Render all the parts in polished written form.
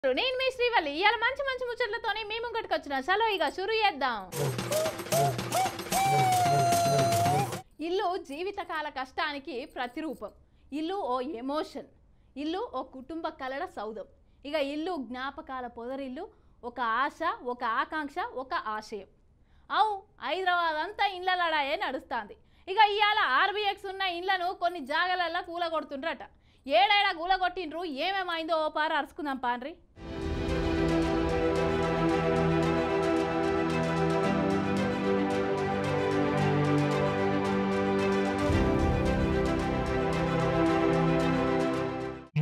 నేను మీ శ్రీవల్లి ఇయాల మంచి మంచి ముచ్చట్లతోనే మీ ముంగటికి వచ్చిన చలో ఇక షురు చేద్దాం. ఇల్లు జీవితకాల కష్టానికి ప్రతిరూపం. ఇల్లు ఓ ఎమోషన్. ఇల్లు ఓ కుటుంబ కలల సౌధం. ఇక ఇల్లు జ్ఞాపకాల పొదరిల్లు, ఒక ఆశ, ఒక ఆకాంక్ష, ఒక ఆశయం. అవు హైదరాబాద్ అంతా ఇండ్ల లడాయే నడుస్తుంది. ఇక ఇవాళ ఆర్బీఎక్స్ ఉన్న ఇండ్లను కొన్ని జాగాలల్లో కూలగొడుతుండ్రట. ఏడేడా కూలగొట్టిండ్రు, ఏమేమైందో ఓ పార అరుచుకుందాం పాన్రి.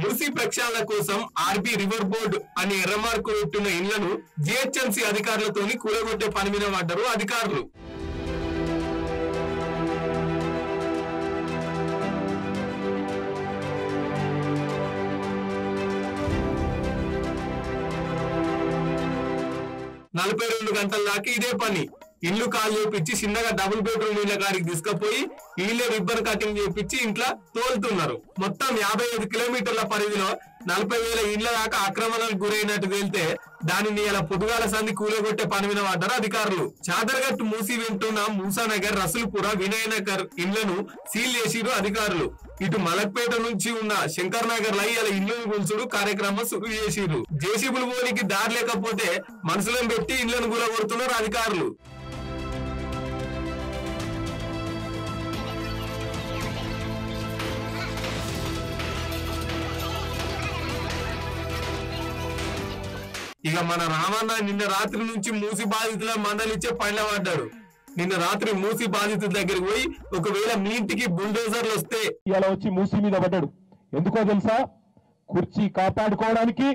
మూసీ ప్రక్షాళన కోసం ఆర్బీ రివర్ బోర్డు అని ఎర్రమార్కు పెట్టిన ఇళ్లను జిహెచ్ఎంసీ అధికారులతోని కూలగొట్టే పని మీద పడ్డారు అధికారులు. నలభై 42 గంటల దాకా ఇదే పని. ఇల్లు కాల్ చేపించి చిన్నగా డబుల్ బెడ్రూమ్ ఇళ్ల కాడికి తీసుకుపోయి ఇల్లే రిబ్బన్ కటింగ్ చేపించి ఇంట్లో తోలుతున్నారు. మొత్తం 55 కిలోమీటర్ల పరిధిలో 40,000 ఇళ్ల దాకా ఆక్రమణకు గురైనట్టు తేలితే దానిని ఇలా పొద్దుగాల సంధి కూలగొట్టే పని మీద పడ్డారు అధికారులు. చాదర్గట్టు మూసి వెంటున్న మూసానగర్, రసూల్పుర, వినయనగర్ ఇళ్లను సీల్ చేసిరు అధికారులు. ఇటు మలక్పేట నుంచి ఉన్న శంకర్ నగర్ లో ఇలా ఇళ్లను కూల్చుడు కార్యక్రమం సురు చేసిరు. జేసీబులు పోనికి దారి లేకపోతే మనుషులను పెట్టి ఇళ్లను కూలగొడుతున్నారు అధికారులు. ఇక మన రామన్న నిన్న రాత్రి నుంచి మూసి బాధితుల మందలిచ్చే పనిలో పడ్డాడు. నిన్న రాత్రి మూసి బాధితుల దగ్గరికి పోయి ఒకవేళ మీ ఇంటికి బుల్డోజర్లు వస్తే ఇలా వచ్చి మూసి మీద పడ్డాడు. ఎందుకో తెలుసా? కుర్చీ కాపాడుకోవడానికి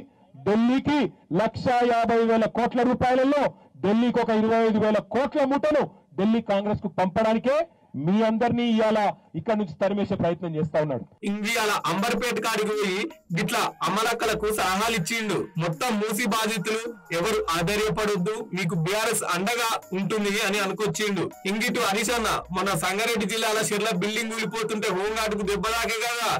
ఢిల్లీకి 1,50,000 కోట్ల రూపాయలలో ఢిల్లీకి ఒక 25,000 కోట్ల మూటను ఢిల్లీ కాంగ్రెస్ కు పంపడానికే మీ అందరినీ ఇవాళ ఇక్కడ నుంచి తరిమేసే ప్రయత్నం చేస్తా ఉన్నాడు. ఇవాళ అంబర్పేట కాడికి పోయి గిట్లా అమ్మలక్కలకు సలహాలు ఇచ్చిండు. మొత్తం మూసి బాధితులు ఎవరు ఆధైర్యపడొద్దు, మీకు బీఆర్ఎస్ అండగా ఉంటుంది అని అనుకొచ్చిండు. ఇంగిటు హరీష్ అన్న మన సంగారెడ్డి జిల్లాల షెర్ల బిల్డింగ్ కూలిపోతుంటే హోంగార్డ్ కు దెబ్బదాకే కదా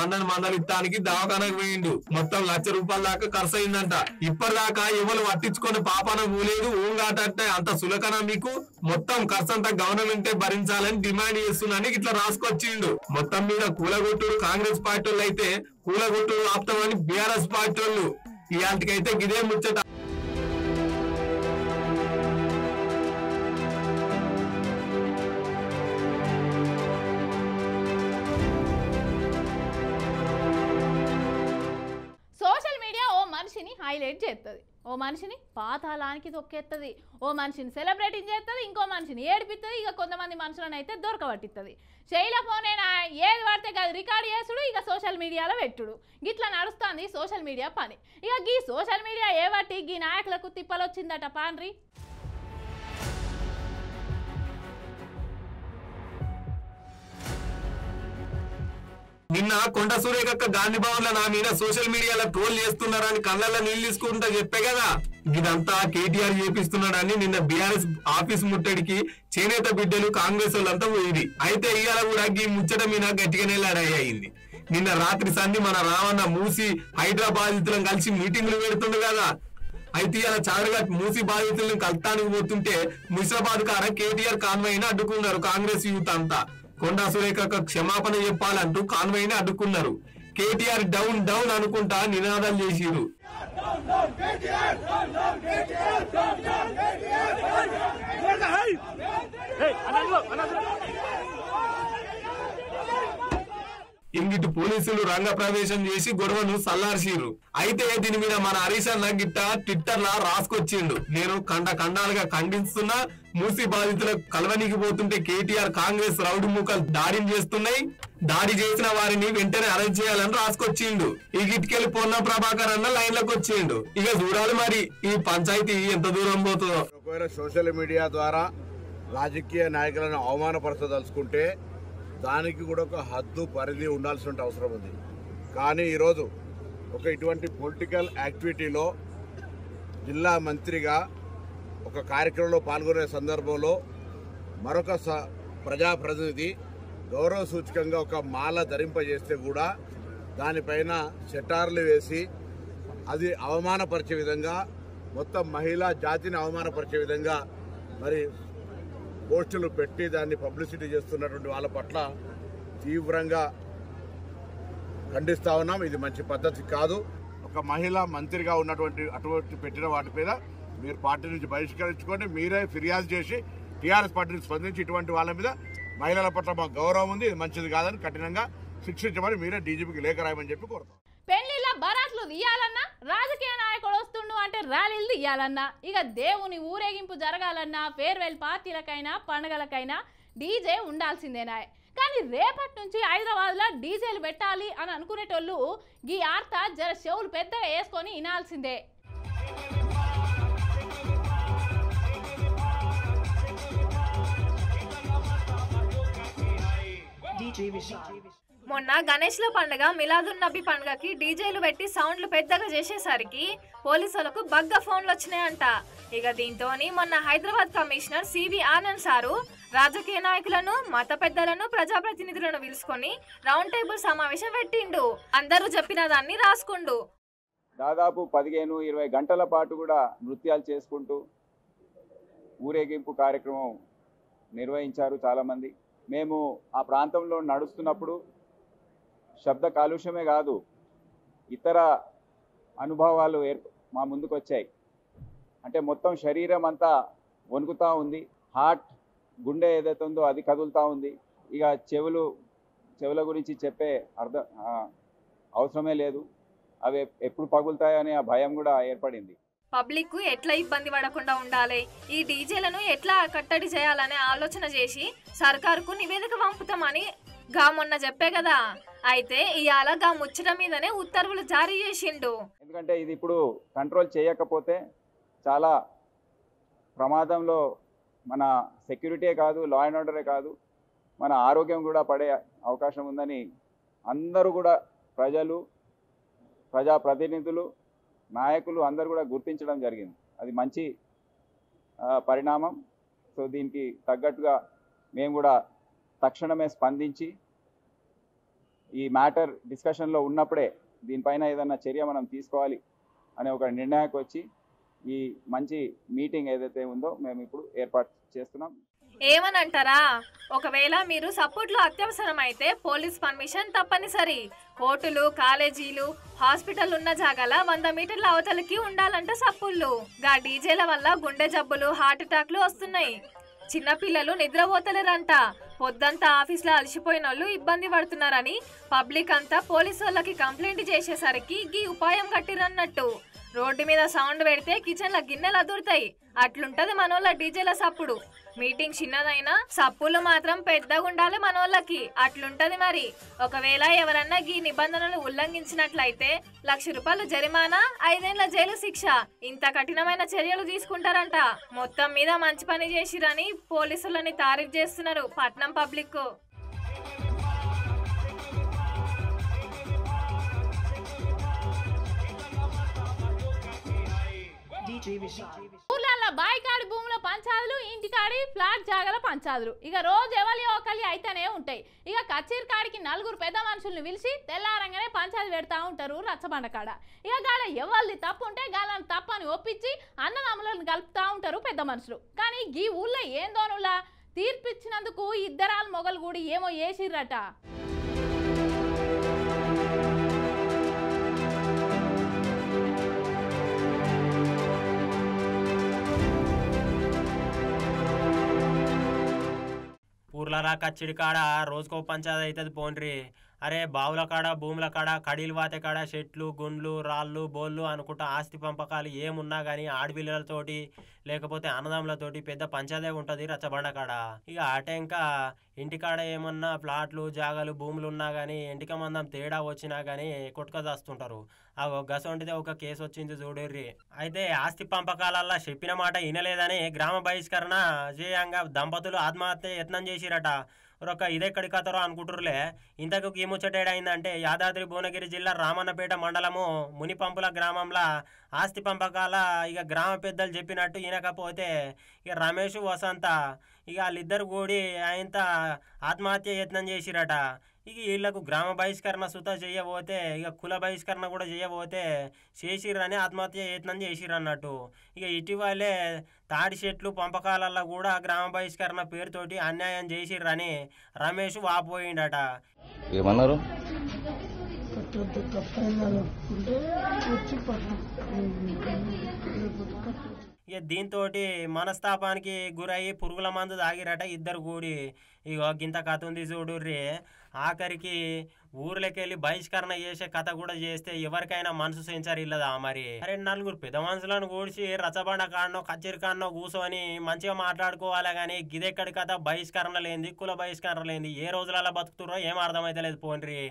ఆనంద్ మందలిత్తానికి దవాఖానకు పోయిండు. మొత్తం ₹1,00,000 దాకా ఖర్చు అయిందంట. ఇప్పటిదాకా ఎవరు పట్టించుకునే పాపాన పోలేదు. హోంగార్డ్ అంటే అంత సులకన మీకు? మొత్తం ఖర్చు అంతా గవర్నమెంటే భరించాలని డిమాండ్ చేస్తున్నాని ఇట్లా రాసుకొచ్చిండు. మొత్తం మీద కూలగొట్టుడు కాంగ్రెస్ పార్టీ వాళ్ళు అయితే కూలగొట్టుడు ఆపుతామని బీఆర్ఎస్ పార్టీ వాళ్ళు. ఇలాంటికైతే ఇదే ముచ్చట. సోషల్ మీడియా ఓ మనిషిని హైలైట్ చేస్తుంది, ఓ మనిషిని పాతాళానికి తొక్కేస్తుంది, ఓ మనిషిని సెలబ్రేటింగ్ చేస్తుంది, ఇంకో మనిషిని ఏడిపిస్తుంది, ఇక కొంతమంది మనుషులను అయితే దొరకబట్టిస్తుంది. శైల ఫోనేనా ఏది పడితే అది రికార్డ్ చేసుడు, ఇక సోషల్ మీడియాలో పెట్టుడు, గిట్లా నడుస్తుంది సోషల్ మీడియా పని. ఇక గీ సోషల్ మీడియా ఏ బట్టి గీ నాయకులకు తిప్పలొచ్చిందట పాన్రి. నిన్న కొండ సూర్యకక్క గాంధీ భవన్ లో నా మీద సోషల్ మీడియాలో ట్రోల్ చేస్తున్నారని కళ్ళల్లో నీళ్లు తీసుకుంటా చెప్పే కదా. ఇదంతా కేటీఆర్ చేపిస్తున్నాడని నిన్న బీఆర్ఎస్ ఆఫీస్ ముట్టడికి చేనేత బిడ్డలు కాంగ్రెస్ వాళ్ళంతా పోయింది. అయితే ఇవాళ కూడా ఈ ముచ్చట మీద గట్టిగానే లడాయి అయింది. నిన్న రాత్రి సంధి మన రావణ మూసి హైదరాబాద్ బాధితులను కలిసి మీటింగ్లు పెడుతుండు కదా. అయితే ఇలా చారుగట్ మూసి బాధితులను కలతానికి పోతుంటే ముషాబాద్ కాడ కేటీఆర్ కాన్వాయ్ ని అడ్డుకున్నారు కాంగ్రెస్ యూత్ అంతా. కొండా సురేఖకు క్షమాపణ చెప్పాలంటూ కాన్వాయ్ ని అడ్డుకున్నారు. కేటీఆర్ డౌన్ డౌన్ అనుకుంటా నినాదాలు చేసిరు. ఇంగిటి పోలీసులు రంగ ప్రవేశం చేసి గొడవను సల్లార్చిరు. అయితే దీని మీద మన హరీష్ అన్న గిట్ట ట్విట్టర్ లా రాసుకొచ్చిండు. నేను ఖండాలుగా ఖండిస్తున్నా, మూసి బాధితులకు కలవనికి పోతుంటే కేటీఆర్ కాంగ్రెస్ రౌడీ మూకలు దాడి చేస్తున్నాయి, దాడి చేసిన వారిని వెంటనే అరెస్ట్ చేయాలని రాసుకొచ్చిండు. ఈ గిట్కెళ్ళి పొన్న ప్రభాకర్ అన్న లైన్ లకు వచ్చిండు. ఇక చూడాలి మరి ఈ పంచాయతీ ఎంత దూరం పోతుందో. ఒకవేళ సోషల్ మీడియా ద్వారా రాజకీయ నాయకులను అవమానపరచదలుచుకుంటే దానికి కూడా ఒక హద్దు పరిధి ఉండాల్సిన అవసరం ఉంది. కానీ ఈరోజు ఒక ఇటువంటి పొలిటికల్ యాక్టివిటీలో జిల్లా మంత్రిగా ఒక కార్యక్రమంలో పాల్గొనే సందర్భంలో మరొక ప్రజాప్రతినిధి గౌరవ సూచకంగా ఒక మాల ధరింపజేస్తే కూడా దానిపైన సెటార్లు వేసి అది అవమానపరిచే విధంగా, మొత్తం మహిళా జాతిని అవమానపరిచే విధంగా మరి పోస్టులు పెట్టి దాన్ని పబ్లిసిటీ చేస్తున్నటువంటి వాళ్ళ పట్ల తీవ్రంగా ఖండిస్తా ఉన్నాం. ఇది మంచి పద్ధతి కాదు. ఒక మహిళా మంత్రిగా ఉన్నటువంటి అటువంటి పెట్టిన వాటి మీద మీరు పార్టీ నుంచి బహిష్కరించుకొని మీరే ఫిర్యాదు చేసి టీఆర్ఎస్ పార్టీని స్పందించి ఇటువంటి వాళ్ళ మీద మహిళల పట్ల మాకు గౌరవం ఉంది, ఇది మంచిది కాదని కఠినంగా శిక్షించమని మీరే డీజీపీకి లేఖ రాయమని చెప్పి కోరుతాం. పెళ్లిళ్ళ బరాత్లు తీయాలన్నా, రాజకీయ నాయకుడు వస్తుండు అంటే ర్యాలీలు తీయాలన్నా, ఇక దేవుని ఊరేగింపు జరగాలన్నా, ఫేర్వెల్ పార్టీలకైనా పండుగలకైనా డీజే ఉండాల్సిందేనా. కానీ రేపటి నుంచి హైదరాబాద్లో డీజేలు పెట్టాలి అని అనుకునేటోళ్ళు ఈ ఆర్త జర చెవులు పెద్దగా వేసుకొని వినాల్సిందే. మొన్న గణేష్ల పండుగ, మిలాదున్ నబీ పండుగకి డీజేలు పెట్టి సౌండ్లు పెద్దగా చేసేసరికి పోలీసులకు బగ్గ ఫోన్లు వచ్చినాయంట. ఇక దీంతో మొన్న Hyderabad commissioner CV Anand sir రాజకీయ నాయకులను, మత పెద్దలను, ప్రజాప్రతినిధులను పిలుచుకొని రౌండ్ టేబుల్ సమావేశం పెట్టిండు. అందరూ చెప్పిన దాన్ని రాసుకుండు. దాదాపు 15-20 గంటల పాటు కూడా నృత్యాలు చేసుకుంటూ ఊరేగింపు కార్యక్రమం నిర్వహించారు చాలామంది. మేము ఆ ప్రాంతంలో నడుస్తున్నప్పుడు శబ్ద కాలుష్యమే కాదు, ఇతర అనుభవాలు మా ముందుకు వచ్చాయి. అంటే మొత్తం శరీరం అంతా వణుకుతూ ఉంది, హార్ట్ గుండె ఏదైతే ఉందో అది కదులుతూ ఉంది. ఇక చెవుల గురించి చెప్పే అవసరమే లేదు, అవి ఎప్పుడు పగులుతాయో అనే ఆ భయం కూడా ఏర్పడింది. పబ్లిక్ ఎట్లా ఇబ్బంది పడకుండా ఉండాలి, ఈ డీజేలను ఎట్లా కట్టడి చేయాలనే ఆలోచన చేసి సర్కారుకు నివేదిక పంపుతామని మొన్న చెప్పే కదా. అయితే ఇవాళ ముచ్చట మీదనే ఉత్తర్వులు జారీ చేసిండు. ఎందుకంటే ఇది ఇప్పుడు కంట్రోల్ చేయకపోతే చాలా ప్రమాదంలో మన సెక్యూరిటీ కాదు, లా అండ్ ఆర్డరే కాదు, మన ఆరోగ్యం కూడా పడే అవకాశం ఉందని అందరూ కూడా ప్రజలు, ప్రజాప్రతినిధులు, నాయకులు అందరూ కూడా గుర్తించడం జరిగింది. అది మంచి పరిణామం. సో దీనికి తగ్గట్టుగా మేము కూడా తక్షణమే స్పందించి ఈ మ్యాటర్ డిస్కషన్లో ఉన్నప్పుడే దీనిపైన ఏదైనా చర్య మనం తీసుకోవాలి అనే ఒక నిర్ణయానికి వచ్చి ఈ మంచి మీటింగ్ ఏదైతే ఉందో మేము ఇప్పుడు ఏర్పాటు చేస్తున్నాం. ఏమనంటారా, ఒకవేళ మీరు సపోర్ట్లో అత్యవసరం అయితే పోలీస్ పర్మిషన్ తప్పనిసరి. కోర్టులు, కాలేజీలు, హాస్పిటల్ ఉన్న జాగాల 100 మీటర్ల అవతలకి ఉండాలంట సప్పుళ్ళు. డీజేల వల్ల గుండె జబ్బులు, హార్ట్ అటాక్లు వస్తున్నాయి. చిన్నపిల్లలు నిద్రపోతలేరంట. పొద్దంతా ఆఫీస్లో అలసిపోయిన వాళ్ళు ఇబ్బంది పడుతున్నారని పబ్లిక్ అంతా పోలీసు వాళ్ళకి కంప్లైంట్ చేసేసరికి ఈ ఉపాయం కట్టిరన్నట్టు. రోడ్డు మీద సౌండ్ పెడితే కిచెన్ల గిన్నెలు అదురుతాయి, అట్లుంటది మనోళ్ళ డీజేల సప్పుడు. మీటింగ్ చిన్నదైనా సప్పులు మాత్రం పెద్దగా ఉండాలి మనోళ్ళకి, అట్లుంటది మరి. ఒకవేళ ఎవరన్నా ఈ నిబంధనలు ఉల్లంఘించినట్లయితే 1,00,000 రూపాయలు జరిమానా, 5 ఏళ్ల జైలు శిక్ష. ఇంత కఠినమైన చర్యలు తీసుకుంటారంట. మొత్తం మీద మంచి పని చేసిరని పోలీసులని తారీఫ్ చేస్తున్నారు పట్నం పబ్లిక్. ఊర్లలో బాయికాడి భూముల పంచాదులు, ఇంటికాడి ఫ్లాట్ జాగల పంచాదులు ఇక రోజు ఎవరి ఒకలి అయితేనే ఉంటాయి. ఇక కచేరి కాడికి 4 పెద్ద మనుషుల్ని పిలిచి తెల్లారంగానే పంచాది పెడతా ఉంటారు రచ్చబండ కాడ. ఇక గాల ఎవరిది తప్పు ఉంటే గాలను తప్పని ఒప్పించి అన్నదమ్ములను కలుపుతా ఉంటారు పెద్ద మనుషులు. కానీ ఈ ఊళ్ళో ఏందోనులా తీర్పిచ్చినందుకు ఇద్దరాలు మొగలు కూడా ఏమో వేసిర్రట. ఊర్లరా కచ్చిడి కాడ రోజుకో పంచాయతీ అవుతుంది పోండ్రి. అరే బావుల కాడ, భూముల కాడ, కడీలు వాతే కాడ చెట్లు, గుండ్లు, రాళ్ళు, బోళ్ళు అనుకుంటా ఆస్తి పంపకాలు ఏమున్నా కానీ ఆడపిల్లలతోటి లేకపోతే అన్నదమ్ములతోటి పెద్ద పంచాయతీ ఉంటుంది రచ్చబండ కాడ. ఇక అటే ఇంకా ఇంటికాడ ఏమన్నా ప్లాట్లు, జాగాలు, భూములు ఉన్నా కానీ ఇంటికి మందం తేడా వచ్చినా కానీ కొట్టుక చేస్తుంటారు. ఆ గసొంటిదే ఒక కేసు వచ్చింది చూడర్రి. అయితే ఆస్తి పంపకాలల్లా చెప్పిన మాట వినలేదని గ్రామ బహిష్కరణ చేయంగా దంపతులు ఆత్మహత్య యత్నం చేసిరట. ఒక ఇదెక్కడి కథరో అనుకుంటురులే. ఇంతకు ఈ ముచ్చటేడైందంటే యాదాద్రి భువనగిరి జిల్లా రామన్నపేట మండలము మునిపంపుల గ్రామంలో ఆస్తి పంపకాల ఇక గ్రామ పెద్దలు చెప్పినట్టు వినకపోతే ఇక రమేష్, వసంత ఇక వాళ్ళిద్దరు కూడి ఆయనత ఆత్మహత్య యత్నం చేసిరట. ఇక వీళ్ళకు గ్రామ బహిష్కరణ సుత చేయబోతే ఇక కుల బహిష్కరణ కూడా చేయబోతే చేసిరని ఆత్మహత్య యత్నం చేసిరు అన్నట్టు. ఇక ఇటీవలే తాడి చెట్లు పంపకాలలో కూడా గ్రామ బహిష్కరణ పేరుతోటి అన్యాయం చేసిరని రమేష్ వాపోయిండట. ఏమన్నారు? ఇక దీంతో మనస్తాపానికి గురయ్యి పురుగుల మందు తాగిరట ఇద్దరు కూడి. ఇగో గింత కథ ఉంది చూడుర్రి. ఆఖరికి ఊర్లోకెళ్ళి బహిష్కరణ చేసే కథ కూడా చేస్తే ఎవరికైనా మనసు సెంచర్ ఇల్లదా మరి? అరే నలుగురు పెద్ద మనుషులను కూడిచి రచ్చబండ కాడనో కచ్చేరి కాడనో కూర్చొని మంచిగా మాట్లాడుకోవాలి కానీ గిదెక్కడి కథ బహిష్కరణ లేనిది కుల బహిష్కరణ లేనిది ఏ రోజులలో బతుకుతుర్రో ఏం అర్థమైతే లేదు పోన్రి.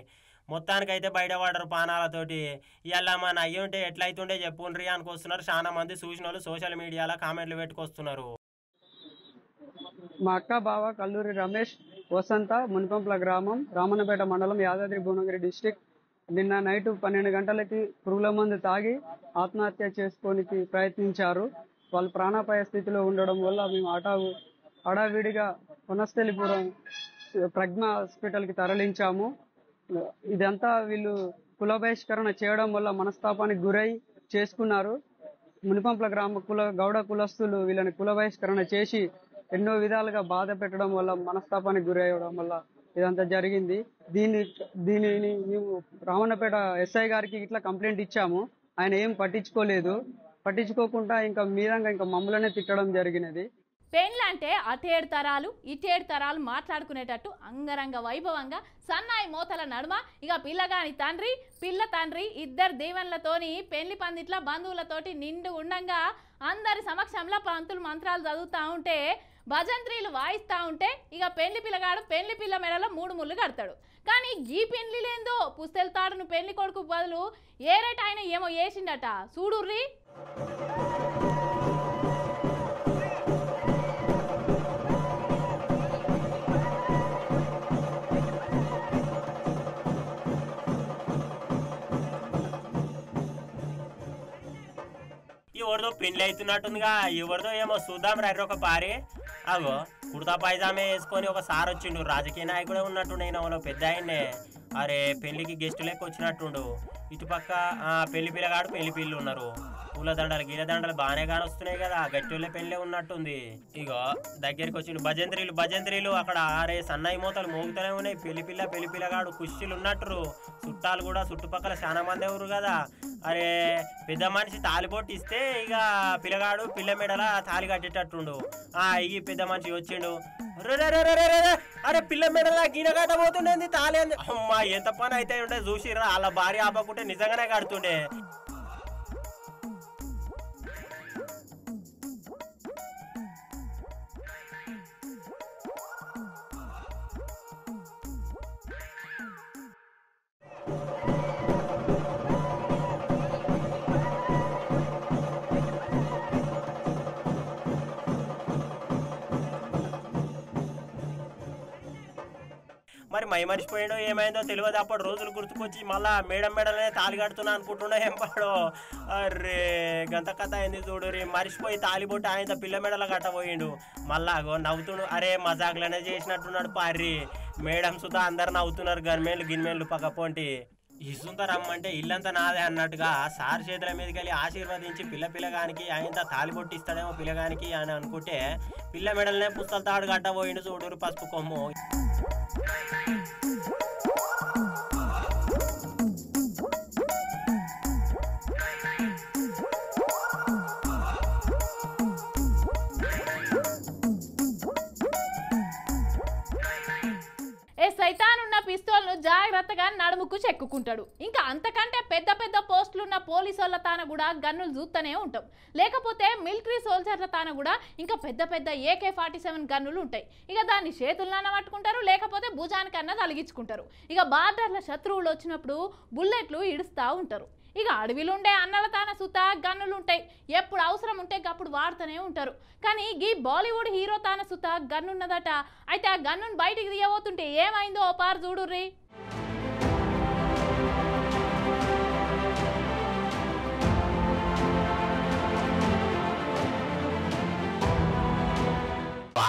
మొత్తానికైతే బయట పడరు పానాలతోటి. ఇవాళ మన అయ్యి ఉంటే ఎట్లయితుండే చెప్పుండ్రి అనుకొస్తున్నారు చాలా మంది. చూసిన వాళ్ళు సోషల్ మీడియాలో కామెంట్లు పెట్టుకొస్తున్నారు. మా అక్క బావ కల్లూరి రమేష్ వసంత మునిపంప్ల గ్రామం రామన్నపేట మండలం యాదాద్రి భువనగిరి డిస్టిక్ నిన్న నైట్ 12 గంటలకి పురుగుల మందు తాగి ఆత్మహత్య చేసుకోనికి ప్రయత్నించారు. వాళ్ళు ప్రాణాపాయ స్థితిలో ఉండడం వల్ల మేము హడావిడిగా వనస్థలిపురం ప్రజ్ఞ హాస్పిటల్కి తరలించాము. ఇదంతా వీళ్ళు కుల బహిష్కరణ చేయడం వల్ల మనస్తాపానికి గురై చేసుకున్నారు. మునిపంప్ల గ్రామ గౌడ కులస్తులు వీళ్ళని కుల బహిష్కరణ చేసి ఎన్నో విధాలుగా బాధ పెట్టడం వల్ల మనస్తాపానికి గురయ్యడం వల్ల ఇదంతా జరిగింది. దీనిని మేము రామన్నపేట ఎస్ఐ గారికి ఇట్లా కంప్లైంట్ ఇచ్చాము. ఆయన ఏం పట్టించుకోకుండా ఇంకా మీదంగా ఇంకా మమ్మల్నే తిట్టడం జరిగినది. పెండ్లంటే అటేడు తరాలు ఇటేడు తరాలు మాట్లాడుకునేటట్టు అంగరంగ వైభవంగా సన్నాయి మోతల నడుమ ఇక పిల్లగాని తండ్రి పిల్ల తండ్రి ఇద్దరు దీవెనలతోని పెళ్లి పందిట్ల బంధువులతోటి నిండు ఉండంగా అందరి సమక్షంలో పంతులు మంత్రాలు చదువుతూ ఉంటే భజంత్రీలు వాయిస్తూ ఉంటే ఇక పెళ్లి పిల్లగాడు పెళ్లి పిల్ల మెడలో 3 ముళ్ళు కడతాడు. కానీ ఈ పెళ్లి లేందో పుస్తెల తాడును పెళ్లి కొడుకు బదులు ఏరేట ఆయన ఏమో వేసిండట చూడుర్రి. ఎవరిదో పెళ్లి అవుతున్నట్టుందిగా ఎవరిదో ఏమో చూద్దాం రైట్ ఒక పారి. అగో కుర్తా పైజామే వేసుకొని ఒక సార్ వచ్చిండు. రాజకీయ నాయకుడే ఉన్నట్టుండే ఈయన పెద్ద ఆయన్నే. అరే పెళ్లికి గెస్ట్ లెక్క వచ్చినట్టుండు. ఇటుపక్క పెళ్లి పిల్లగాడు పెళ్లి పిల్లలు ఉన్నారు. పూల దండలు గీల దండలు బాగానే కానొస్తున్నాయి కదా. గట్టోళ్ళే పెళ్ళే ఉన్నట్టుంది. ఇగో దగ్గరికి వచ్చిండు భజంత్రీలు అక్కడ. అరే సన్నాయి మూతలు మోగుతూనే ఉన్నాయి. పెళ్లి పిల్లగాడు కుర్చీలు ఉన్నట్టు. చుట్టాలు కూడా చుట్టుపక్కల చాలా మంది ఎవరు కదా. అరే పెద్ద మనిషి తాలిబొట్టు ఇస్తే ఇక పిల్లగాడు పిల్ల మెడల తాలి కట్టేటట్టుండు. ఈ పెద్ద మనిషి వచ్చిండు. అరే పిల్ల మెడల గీన కట్టబోతుండేది తాలి అంది. అమ్మా ఎంత పని అయితే ఉంటే చూసిరా. వాళ్ళ భార్య ఆపకుంటే నిజంగానే కడుతుండే. మరి మై మర్చిపోయాడో ఏమైందో తెలియదు. అప్పుడు రోజులు గుర్తుకొచ్చి మళ్ళా మేడలనే తాలి కడుతున్నా అనుకుంటున్నా ఏం పాడో. అరే గంత కథ అయింది చూడు. మర్చిపోయి తాలిబొట్టు ఆయన పిల్ల మెడల కట్టబోయిండు. మళ్ళా నవ్వుతుడు. అరే మజాకులనే చేసినట్టున్నాడు పారి. మేడం సుధా అందరు నవ్వుతున్నారు. గిన్మేన్లు పక్కపోంటి. ఇసుంత రమ్మంటే ఇల్లంతా నాదే అన్నట్టుగా సార్ చేతుల మీదకి వెళ్ళి ఆశీర్వదించి పిల్లగానికి ఆయన తాలిబొట్టు ఇస్తాడేమో పిల్లగానికి అని అనుకుంటే పిల్ల మెడలనే పుస్తల తాడు కట్టబోయిండు చూడు పసుపు కొమ్ము. సైతానున్న పిస్తోల్ను జాగ్రత్తగా నడుముకు చెక్కుకుంటాడు. ఇంకా అంతకంటే పెద్ద పెద్ద పోస్టులున్న పోలీసుల తాన కూడా గన్నులు చూస్తూనే ఉంటాం. లేకపోతే మిలిటరీ సోల్జర్ల తాన కూడా ఇంకా పెద్ద పెద్ద AK-47 గన్నులు ఉంటాయి. ఇక దాన్ని చేతులన్నా పట్టుకుంటారు, లేకపోతే భుజానికన్నా తలిగించుకుంటారు. ఇక బార్డర్ల శత్రువులు వచ్చినప్పుడు బుల్లెట్లు ఇడుస్తూ ఉంటారు. ఇక అడవిలుండే అన్నల తాన సుత గన్నులుంటాయి. ఎప్పుడు అవసరం ఉంటే అప్పుడు వాడుతూనే ఉంటారు. కానీ ఈ బాలీవుడ్ హీరో తాన సుత గన్నున్నదట. అయితే ఆ గన్నును బయటికి తీయబోతుంటే ఏమైందో ఓ పారు చూడుర్రి.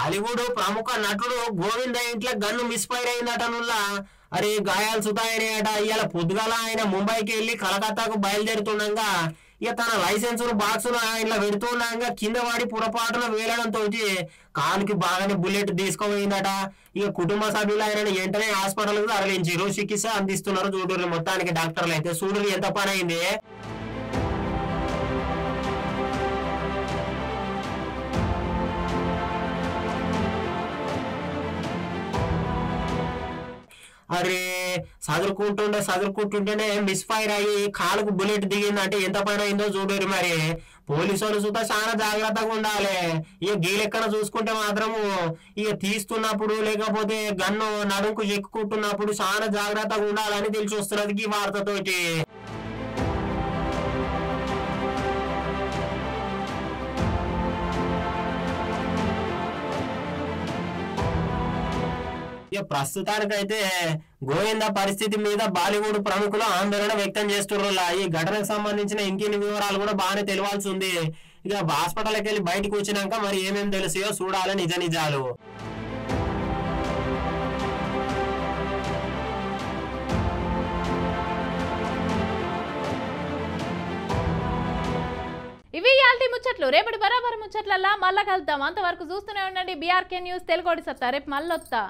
బాలీవుడ్ ప్రముఖ నటుడు గోవింద ఇంట్లో గన్ను మిస్ఫైర్ అయిందటనుల్లా. అరే గాయాలు సుతాయనేట. ఇవాళ పొద్దుగాల ఆయన ముంబైకి వెళ్ళి కలకత్తాకు బయలుదేరుతుండగా ఇక తన లైసెన్స్ బాక్స్ ఇలా పెడుతుండగా కింద వాడి పొరపాటున వేలడంతో కాలుకి బాగానే బుల్లెట్ తీసుకోపోయిందట. ఇక కుటుంబ సభ్యులు ఆయన వెంటనే హాస్పిటల్ కు తరలించారు, చికిత్స అందిస్తున్నారు. చూడరు మొత్తానికి డాక్టర్లు అయితే చూడరు ఎంత పని అయింది. అరే చదువుకుంటుంటేనే మిస్ఫైర్ అయ్యి కాలుకు బుల్లెట్ దిగిందంటే ఎంత పని అయిందో చూడరు. మరి పోలీసు వాళ్ళు సుతా చాలా జాగ్రత్తగా ఉండాలి. ఇక గీలెక్కన చూసుకుంటే మాత్రము ఇక తీస్తున్నప్పుడు లేకపోతే గన్ను నడుముకు ఎక్కుకుంటున్నప్పుడు చాలా జాగ్రత్తగా ఉండాలని తెలిసి వస్తున్నది ఈ వార్తతోటి. ఇక ప్రస్తుతానికైతే గోవింద పరిస్థితి మీద బాలీవుడ్ ప్రముఖులు ఆందోళన వ్యక్తం చేస్తున్నారు. ఈ ఘటనకు సంబంధించిన ఇంకిన్ని వివరాలు కూడా బాగానే తెలియాల్సి ఉంది. ఇక హాస్పిటల్కి వెళ్ళి బయటకు వచ్చినాక మరి ఏమేమి తెలిసాయో చూడాలి నిజ నిజాలు. ఇవి ఇయాల్టి ముచ్చట్లు. రేపటి బరాబర్ ముచ్చట్లల్లా మళ్ళా కలుద్దాం. అంతవరకు చూస్తూనే ఉండండి బీఆర్కే న్యూస్ తెలుగోడి సత్తా. రేపు మళ్ళొత్తా.